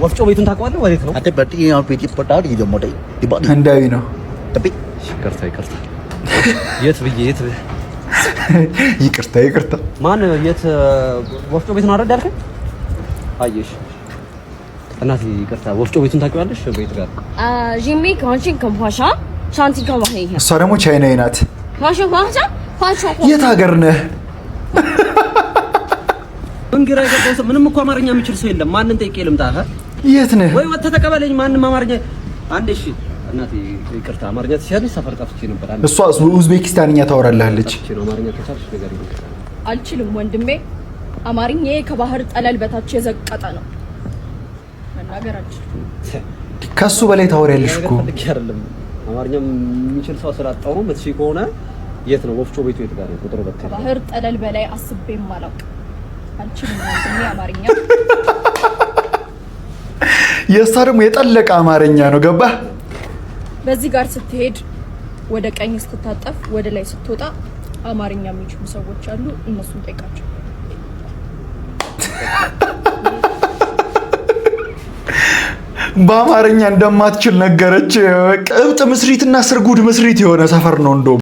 ወፍጮ ቤቱን ታውቀዋለህ? ወዴት ነው? አንተ በጥይ ነው ቤት ይፈታል ይደሞደ ይባል ህንዳዊ ነው። ጠቢ ይቅርታ የት ብዬ የት ይቅርታ ማን የት ወፍጮ ቤቱን አረድ ያልከኝ? አየሽ እናቴ ይቅርታ ወፍጮ ቤቱን ታውቂዋለሽ? ቤት ጋር ጂሚ ካንቺን ከምፋሻ ሻንቲ ከማህይ እሷ ደግሞ ቻይናዊ ናት። ፋሾ የት ሀገር ነህ? እንግራ ይገባው ምንም እኮ አማርኛ የሚችል ሰው የለም። ማንን ጠይቄ ልምጣ? የት ነህ? ወይ ወጥተህ ተቀበለኝ። ማንም አማርኛ አንዴ እሺ እናቴ ይቅርታ አማርኛ ትችያለሽ? ሰፈር ጠፍቼ ነበር። እሷ ኡዝቤኪስታንኛ ታወራለህ። አማርኛ ከቻልሽ ነገር ይልክ። አልችልም ወንድሜ፣ አማርኛዬ ከባህር ጠለል በታች የዘቀጠ ነው። መናገር አልችልም። ከሱ በላይ ታወሪያለሽ እኮ። አይደለም አማርኛ የሚችል ሰው ስላጣው ነው። መጥቼ ከሆነ የት ነው ወፍጮ ቤቱ? የት ጋር ነው? ቁጥሩ በቃ ባህር ጠለል በላይ አስቤም አላውቅ። አልችልም ወንድሜ አማርኛ። የእሷ ደግሞ የጠለቀ አማርኛ ነው። ገባህ? በዚህ ጋር ስትሄድ ወደ ቀኝ ስትታጠፍ ወደ ላይ ስትወጣ አማርኛ የሚችሉ ሰዎች አሉ። እነሱን ጠይቃቸው። በአማርኛ እንደማትችል ነገረች። ቅብጥ ምስሪትና ስርጉድ ምስሪት የሆነ ሰፈር ነው እንደው